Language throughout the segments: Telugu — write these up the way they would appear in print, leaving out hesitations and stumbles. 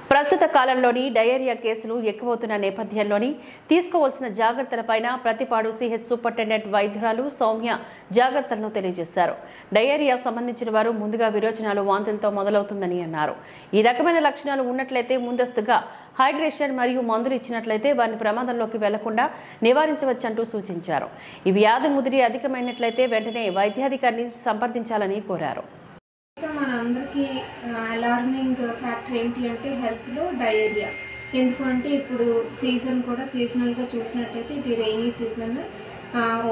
ప్రస్తుత కాలంలోని డయేరియా కేసులు ఎక్కువవుతున్న నేపథ్యంలోని తీసుకోవాల్సిన జాగ్రత్తలపైన ప్రతిపాడు సిహెచ్ సూపరింటెండెంట్ వైద్యురాలు సౌమ్య జాగ్రత్తలను తెలియజేశారు. డయేరియా సంబంధించిన వారు ముందుగా విరోచనాలు వాంతులతో మొదలవుతుందని అన్నారు. ఈ రకమైన లక్షణాలు ఉన్నట్లయితే ముందస్తుగా హైడ్రేషన్ మరియు మందులు ఇచ్చినట్లయితే వారిని ప్రమాదంలోకి వెళ్లకుండా నివారించవచ్చంటూ సూచించారు. ఈ వ్యాధి ముదిరి అధికమైనట్లయితే వెంటనే వైద్యాధికారిని సంప్రదించాలని కోరారు. మనందరికీ అలార్మింగ్ ఫ్యాక్టర్ ఏంటి అంటే హెల్త్లో డయేరియా. ఎందుకంటే ఇప్పుడు సీజన్ కూడా సీజనల్గా చూసినట్టయితే ఇది రెయినీ సీజన్,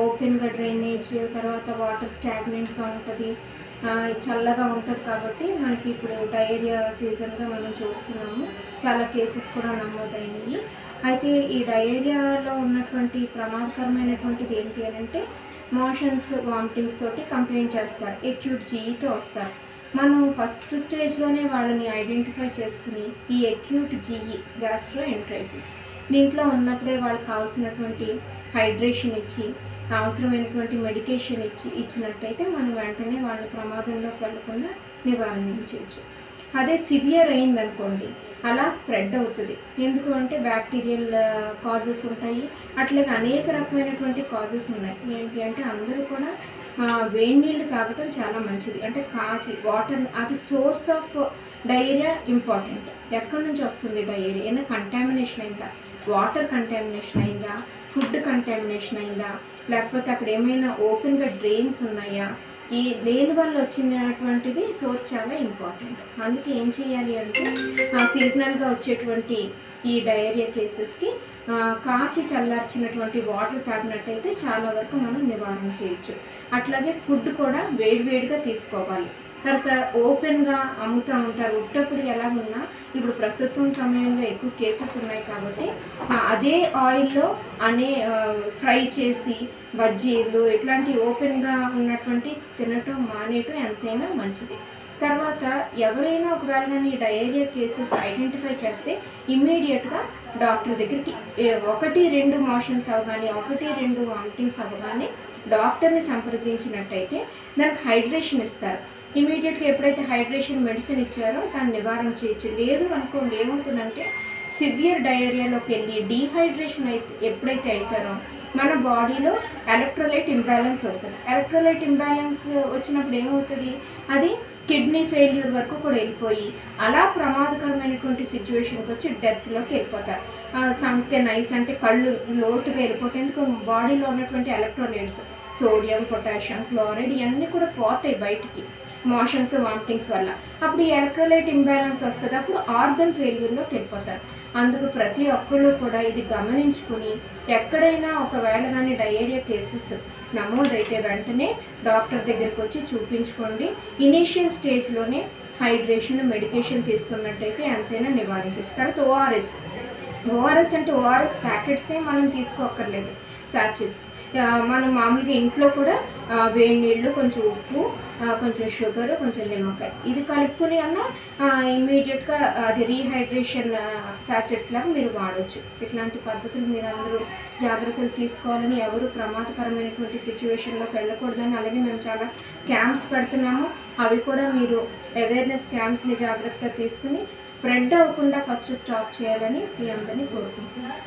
ఓపెన్గా డ్రైనేజ్, తర్వాత వాటర్ స్టాగ్నెంట్గా ఉంటుంది, చల్లగా ఉంటుంది. కాబట్టి మనకి ఇప్పుడు డయేరియా సీజన్గా మనం చూస్తున్నాము. చాలా కేసెస్ కూడా నమోదైనవి. అయితే ఈ డయేరియాలో ఉన్నటువంటి ప్రమాదకరమైనటువంటిది ఏంటి అని అంటే మోషన్స్, వామిటింగ్స్ తోటి కంప్లైంట్ చేస్తారు, అక్యూట్ జీఈతో వస్తారు. మనం ఫస్ట్ స్టేజ్లోనే వాళ్ళని ఐడెంటిఫై చేసుకుని ఈ అక్యూట్ జీఈ గ్యాస్ట్రోఎంటరైటిస్ దీంట్లో ఉన్నప్పుడే వాళ్ళకి కావాల్సినటువంటి హైడ్రేషన్ ఇచ్చి అవసరమైనటువంటి మెడికేషన్ ఇచ్చినట్టయితే మనం వెంటనే వాళ్ళ ప్రమాదంలోకి వెళ్లకుండా నివారించవచ్చు. అదే సివియర్ అయిందనుకోండి అలా స్ప్రెడ్ అవుతుంది. ఎందుకు అంటే బ్యాక్టీరియల్ కాజెస్ ఉంటాయి, అట్లాగే అనేక రకమైనటువంటి కాజెస్ ఉన్నాయి. ఏంటి అంటే అందరూ కూడా వేడి నీళ్ళు తాగటం చాలా మంచిది. అంటే కాచి వాటర్, అది సోర్స్ ఆఫ్ డయేరియా ఇంపార్టెంట్. ఎక్కడి నుంచి వస్తుంది డయేరియా? ఏమైనా కంటామినేషన్ అయిందా, వాటర్ కంటామినేషన్ అయిందా, ఫుడ్ కంటామినేషన్ అయిందా, లేకపోతే అక్కడ ఏమైనా ఓపెన్గా డ్రైన్స్ ఉన్నాయా? ఈ దేని వల్ల వచ్చినటువంటిది సోర్స్ చాలా ఇంపార్టెంట్. అందుకే ఏం చేయాలి అంటే సీజనల్గా వచ్చేటువంటి ఈ డయేరియా కేసెస్కి కాచి చల్లార్చినటువంటి వాటర్ తాగినట్టయితే చాలా వరకు మనం నివారణ చేయొచ్చు. అట్లాగే ఫుడ్ కూడా వేడివేడిగా తీసుకోవాలి. తర్వాత ఓపెన్గా అమ్ముతూ ఉంటారు, ఉట్టప్పుడు ఎలాగున్నా ఇప్పుడు ప్రస్తుతం సమయంలో ఎక్కువ కేసెస్ ఉన్నాయి కాబట్టి అదే ఆయిల్లో ఫ్రై చేసి బజ్జీలు ఇట్లాంటి ఓపెన్గా ఉన్నటువంటి తినటం మానేయటం ఎంతైనా మంచిది. తర్వాత ఎవరైనా ఒకవేళ కానీ డయేరియా కేసెస్ ఐడెంటిఫై చేస్తే ఇమ్మీడియట్గా డాక్టర్ దగ్గరికి 1-2 మోషన్స్ అవగానే 1-2 వామిటింగ్స్ అవగానే డాక్టర్ని సంప్రదించినట్టయితే దానికి హైడ్రేషన్ ఇస్తారు. ఇమీడియట్గా ఎప్పుడైతే హైడ్రేషన్ మెడిసిన్ ఇచ్చారో దాన్ని నివారణ చేయొచ్చు. లేదు అనుకోండి ఏమవుతుందంటే సివియర్ డయేరియాలోకి వెళ్ళి డీహైడ్రేషన్ ఎప్పుడైతే అవుతారో మన బాడీలో ఎలక్ట్రోలైట్ ఇంబ్యాలెన్స్ అవుతుంది. ఎలక్ట్రోలైట్ ఇంబ్యాలెన్స్ వచ్చినప్పుడు ఏమవుతుంది, అది కిడ్నీ ఫెయిల్యూర్ వరకు కూడా వెళ్ళిపోయి అలా ప్రమాదకరమైనటువంటి సిచ్యువేషన్కి వచ్చి డెత్లోకి వెళ్ళిపోతారు. సంకెన్ ఐస్ అంటే కళ్ళు లోతుగా వెళ్ళిపోతాయి. ఎందుకు బాడీలో ఉన్నటువంటి ఎలక్ట్రోలైట్స్ సోడియం, పొటాషియం, క్లోరైడ్ ఇవన్నీ కూడా పోతాయి బయటికి మోషన్స్, వామిటింగ్స్ వల్ల. అప్పుడు ఈ ఎలక్ట్రోలైట్ ఇంబ్యాలెన్స్ వస్తుంది, అప్పుడు ఆర్గన్ ఫెయిల్యూర్లోకి వెళ్ళిపోతారు. అందుకు ప్రతి ఒక్కళ్ళు కూడా ఇది గమనించుకుని ఎక్కడైనా ఒకవేళ కానీ డయేరియా కేసెస్ నమోదైతే వెంటనే డాక్టర్ దగ్గరికి వచ్చి చూపించుకోండి. ఇనీషియల్ స్టేజ్లోనే హైడ్రేషన్, మెడికేషన్ తీసుకున్నట్టయితే ఎంతైనా నివారించవచ్చు. తర్వాత ఓఆర్ఎస్ అంటే ఓఆర్ఎస్ ప్యాకెట్సే మనం తీసుకోక్కర్లేదు, సాచెట్స్. మనం మామూలుగా ఇంట్లో కూడా వేడి నీళ్ళు, కొంచెం ఉప్పు, కొంచెం షుగర్, కొంచెం నిమ్మకాయ ఇది కలుపుకుని అన్న ఇమ్మీడియట్గా అది రీహైడ్రేషన్ సాచెట్స్ లాగా మీరు వాడవచ్చు. ఇట్లాంటి పద్ధతులు మీరు అందరూ జాగ్రత్తలు తీసుకోవాలని, ఎవరు ప్రమాదకరమైనటువంటి సిచ్యువేషన్లోకి వెళ్ళకూడదని. అలాగే మేము చాలా క్యాంప్స్ పెడుతున్నాము, అవి కూడా మీరు అవేర్నెస్ క్యాంప్స్ని జాగ్రత్తగా తీసుకుని స్ప్రెడ్ అవ్వకుండా ఫస్ట్ స్టాప్ చేయాలని మీ అందరినీ కోరుకుంటున్నాను.